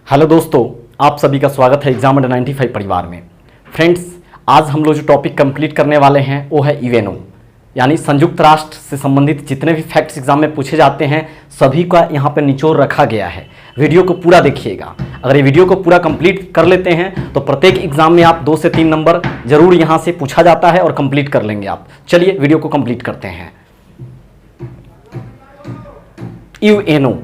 Hello दोस्तों, आप सभी का स्वागत है एग्जाम अंडर 95 परिवार में। फ्रेंड्स, आज हम लोग जो टॉपिक कंप्लीट करने वाले हैं वो है यूएनओ, यानी संयुक्त राष्ट्र से संबंधित जितने भी फैक्ट्स एग्जाम में पूछे जाते हैं सभी का यहाँ पर निचोड़ रखा गया है। वीडियो को पूरा देखिएगा। अगर ये वीडियो को पूरा कंप्लीट कर लेते हैं तो प्रत्येक एग्जाम में आप 2 से 3 नंबर जरूर यहाँ से पूछा जाता है और कंप्लीट कर लेंगे आप। चलिए वीडियो को कंप्लीट करते हैं। यूएनओ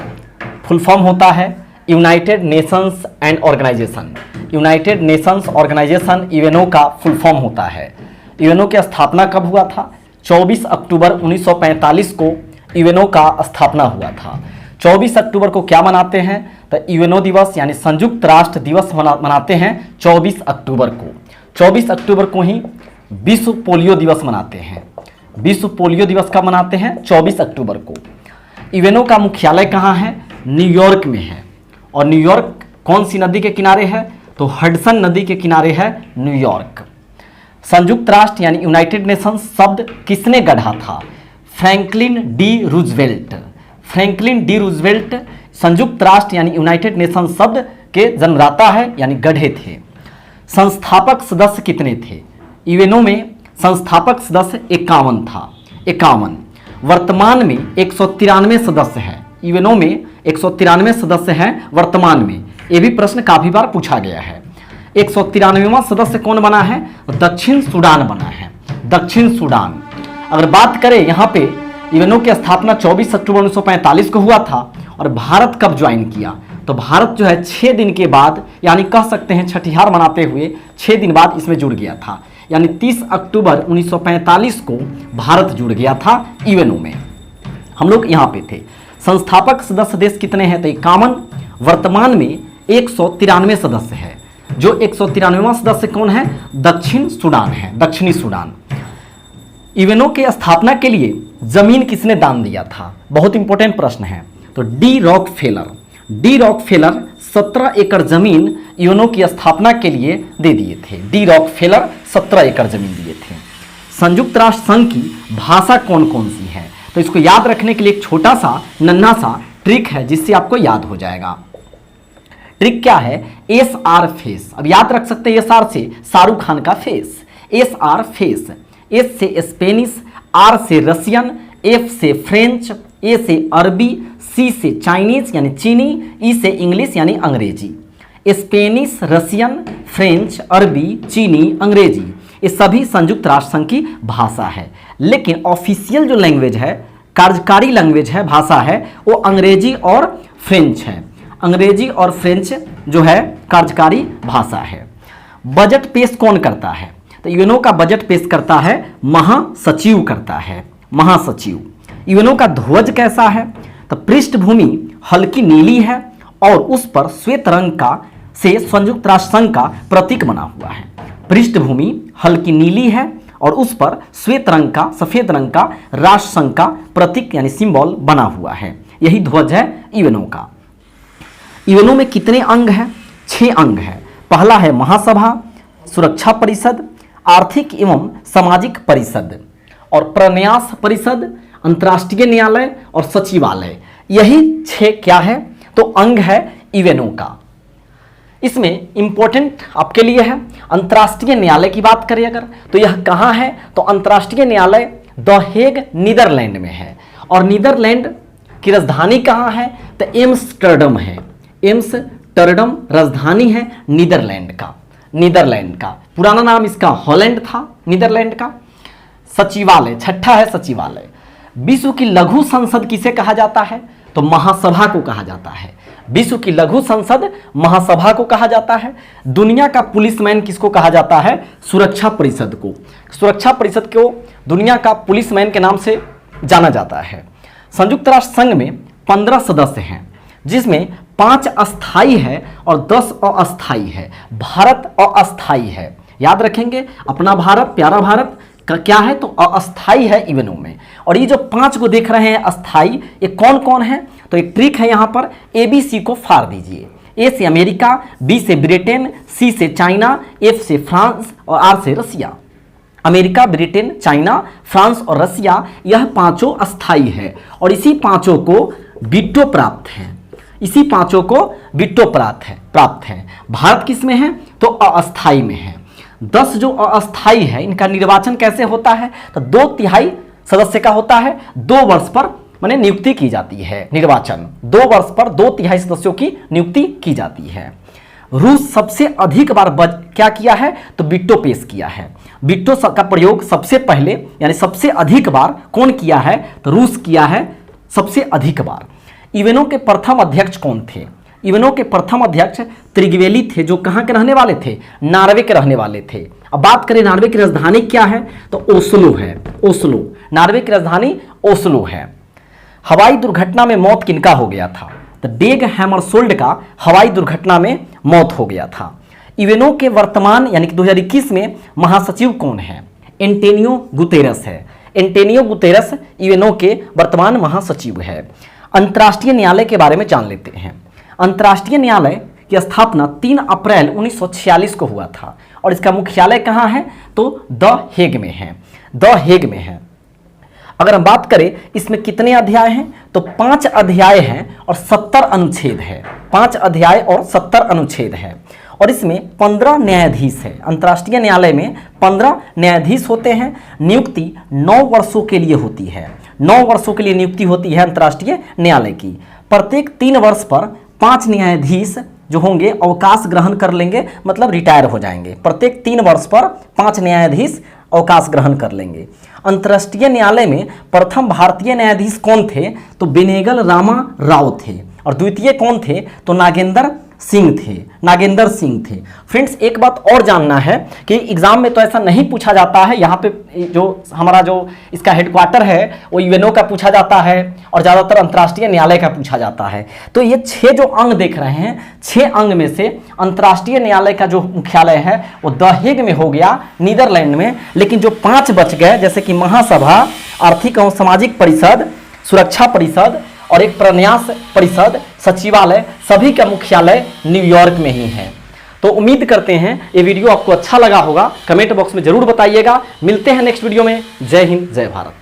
फुल फॉर्म होता है United Nations and Organisation. United Nations Organisation UNO का फुल फॉर्म होता है। यूएनओ की स्थापना कब हुआ था? 24 अक्टूबर 1945 को यूएनओ का स्थापना हुआ था। 24 अक्टूबर को क्या मनाते हैं? तो यूएनओ दिवस यानी संयुक्त राष्ट्र दिवस मनाते हैं 24 अक्टूबर को। 24 अक्टूबर को ही विश्व पोलियो दिवस मनाते हैं। विश्व पोलियो दिवस कब मनाते हैं? 24 अक्टूबर को। यूएनओ का मुख्यालय कहाँ है? न्यूयॉर्क में है। और न्यूयॉर्क कौन सी नदी के किनारे है? तो हडसन नदी के किनारे है न्यूयॉर्क। संयुक्त राष्ट्र यानी यूनाइटेड नेशंस शब्द किसने गढ़ा था? Franklin D Roosevelt. Franklin D Roosevelt संयुक्त राष्ट्र यानी यूनाइटेड नेशंस शब्द के जन्मदाता है यानी गढ़े थे। संस्थापक सदस्य कितने थे? यूएनओ में संस्थापक सदस्य 51 था। 51। वर्तमान में 193 सदस्य हैं। यूएनओ में 193 सदस्य हैं वर्तमान में। ये भी प्रश्न काफी बार पूछा गया है। 193वां सदस्य कौन बना है? दक्षिण सूडान बना है। दक्षिण सूडान। अगर बात करें यहाँ पे यूएनओ की स्थापना 24 अक्टूबर 1945 को हुआ था और भारत कब ज्वाइन किया? तो भारत जो है 6 दिन के बाद, यानी कह सकते हैं छठिहार मनाते हुए 6 दिन बाद इसमें जुड़ गया था। यानी 30 अक्टूबर 1945 को भारत जुड़ गया था यूएनओ में। हम लोग यहाँ पे थे। संस्थापक सदस्य देश कितने हैं? तो 51। वर्तमान में 193 सदस्य है। जो 193वां सदस्य कौन है? दक्षिण सूडान है, दक्षिणी सूडान। यूएनओ के स्थापना के लिए जमीन किसने दान दिया था? बहुत इंपॉर्टेंट प्रश्न है। तो डी रॉकफेलर। डी रॉकफेलर 17 एकड़ जमीन यूएनओ की स्थापना के लिए दे दिए थे। डी रॉकफेलर 17 एकड़ जमीन दिए थे। संयुक्त राष्ट्र संघ की भाषा कौन कौन सी है? तो इसको याद रखने के लिए एक छोटा सा नन्हा सा ट्रिक है जिससे आपको याद हो जाएगा। ट्रिक क्या है? S R face. अब याद रख सकते हैं एस आर से शाहरुख खान का face. S R face. S से स्पेनिश, आर से रशियन, एफ से फ्रेंच, ए से अरबी, सी से चाइनीज यानी चीनी, ई से इंग्लिश यानी अंग्रेजी। स्पेनिश, रशियन, फ्रेंच, अरबी, चीनी, अंग्रेजी ये सभी संयुक्त राष्ट्र संघ की भाषा है। लेकिन ऑफिशियल जो लैंग्वेज है, कार्यकारी लैंग्वेज है, भाषा है, वो अंग्रेजी और फ्रेंच है। अंग्रेजी और फ्रेंच जो है कार्यकारी भाषा है। बजट पेश कौन करता है? तो यूएनओ का बजट पेश करता है महासचिव करता है। महासचिव। यूएनओ का ध्वज कैसा है? तो पृष्ठभूमि हल्की नीली है और उस पर श्वेत रंग का से संयुक्त राष्ट्र संघ का प्रतीक बना हुआ है। पृष्ठभूमि हल्की नीली है और उस पर श्वेत रंग का, सफेद रंग का राष्ट्र संघ का प्रतीक यानी सिंबल बना हुआ है। यही ध्वज है यूएनओ का। यूएनओ में कितने अंग हैं? 6 अंग है। पहला है महासभा, सुरक्षा परिषद, आर्थिक एवं सामाजिक परिषद और प्रन्यास परिषद, अंतर्राष्ट्रीय न्यायालय और सचिवालय। यही 6 क्या है? तो अंग है यूएनओ का। इसमें इंपॉर्टेंट आपके लिए है अंतर्राष्ट्रीय न्यायालय की बात करें अगर, तो यह कहाँ है? तो अंतर्राष्ट्रीय न्यायालय द हेग नीदरलैंड में है। और नीदरलैंड की राजधानी कहाँ है? तो एम्स्टर्डम है। एम्स्टर्डम राजधानी है नीदरलैंड का। नीदरलैंड का पुराना नाम इसका हॉलैंड था, नीदरलैंड का। सचिवालय, छठा है सचिवालय। विश्व की लघु संसद किसे कहा जाता है? तो महासभा को कहा जाता है। विश्व की लघु संसद महासभा को कहा जाता है। दुनिया का पुलिसमैन किसको कहा जाता है? सुरक्षा परिषद को। सुरक्षा परिषद को दुनिया का पुलिसमैन के नाम से जाना जाता है। संयुक्त राष्ट्र संघ में 15 सदस्य हैं जिसमें 5 अस्थाई है और 10 अस्थाई है। भारत अस्थाई है, याद रखेंगे। अपना भारत, प्यारा भारत का क्या है? तो अस्थाई है यूएनओ में। और ये जो 5 को देख रहे हैं अस्थाई, ये कौन कौन है? तो एक ट्रिक है यहाँ पर, ABC को फाड़ दीजिए। ए से अमेरिका, बी से ब्रिटेन, सी से चाइना, एफ से फ्रांस और आर से रसिया। अमेरिका, ब्रिटेन, चाइना, फ्रांस और रसिया, यह 5 अस्थाई है और इसी 5 को वीटो प्राप्त है। इसी पांचों को वीटो प्राप्त है। भारत किस में है? तो अस्थाई में है। 10 जो अस्थाई है इनका निर्वाचन कैसे होता है? तो 2/3 सदस्य का होता है, 2 वर्ष पर माने नियुक्ति की जाती है। निर्वाचन 2 वर्ष पर 2/3 सदस्यों की नियुक्ति की जाती है। रूस सबसे अधिक बार क्या किया है? तो वीटो पेश किया है। वीटो का प्रयोग सबसे पहले यानी सबसे अधिक बार कौन किया है? तो रूस किया है सबसे अधिक बार। यूएनओ के प्रथम अध्यक्ष कौन थे? यूएनओ के प्रथम अध्यक्ष त्रिगवेली थे, जो कहाँ के रहने वाले थे? नॉर्वे के रहने वाले थे। अब बात करें नॉर्वे की राजधानी क्या है? तो ओस्लो है। ओस्लो, नॉर्वे की राजधानी ओस्लो है। हवाई दुर्घटना में मौत किनका हो गया था? तो डेग हैमरशोल्ड का हवाई दुर्घटना में मौत हो गया था। यूएनओ के वर्तमान यानी कि 2021 में महासचिव कौन है? एंटोनियो गुतेरस है। एंटोनियो गुतेरस यूएनओ के वर्तमान महासचिव है। अंतर्राष्ट्रीय न्यायालय के बारे में जान लेते हैं। अंतर्राष्ट्रीय न्यायालय की स्थापना 3 अप्रैल 1946 को हुआ था और इसका मुख्यालय कहाँ है? तो द हेग में है। द हेग में है। अगर हम बात करें इसमें कितने अध्याय हैं? तो 5 अध्याय हैं और 70 अनुच्छेद है। 5 अध्याय और 70 अनुच्छेद है और इसमें 15 न्यायाधीश है। अंतर्राष्ट्रीय न्यायालय में 15 न्यायाधीश होते हैं। नियुक्ति 9 वर्षों के लिए होती है। 9 वर्षों के लिए नियुक्ति होती है अंतर्राष्ट्रीय न्यायालय की। प्रत्येक 3 वर्ष पर 5 न्यायाधीश जो होंगे अवकाश ग्रहण कर लेंगे, मतलब रिटायर हो जाएंगे। प्रत्येक 3 वर्ष पर 5 न्यायाधीश अवकाश ग्रहण कर लेंगे। अंतर्राष्ट्रीय न्यायालय में प्रथम भारतीय न्यायाधीश कौन थे? तो बेनेगल रामा राव थे और द्वितीय कौन थे? तो नागेंद्र सिंह थे। नागेंद्र सिंह थे। फ्रेंड्स, एक बात और जानना है कि एग्जाम में तो ऐसा नहीं पूछा जाता है। यहाँ पे जो हमारा जो इसका हेडक्वार्टर है वो यूएनओ का पूछा जाता है और ज़्यादातर अंतर्राष्ट्रीय न्यायालय का पूछा जाता है। तो ये 6 जो अंग देख रहे हैं, 6 अंग में से अंतर्राष्ट्रीय न्यायालय का जो मुख्यालय है वो द हेग में हो गया, नीदरलैंड में। लेकिन जो 5 बच गए, जैसे कि महासभा, आर्थिक एवं सामाजिक परिषद, सुरक्षा परिषद और एक प्रन्यास परिषद, सचिवालय, सभी का मुख्यालय न्यूयॉर्क में ही है। तो उम्मीद करते हैं ये वीडियो आपको अच्छा लगा होगा। कमेंट बॉक्स में जरूर बताइएगा। मिलते हैं नेक्स्ट वीडियो में। जय हिंद, जय भारत।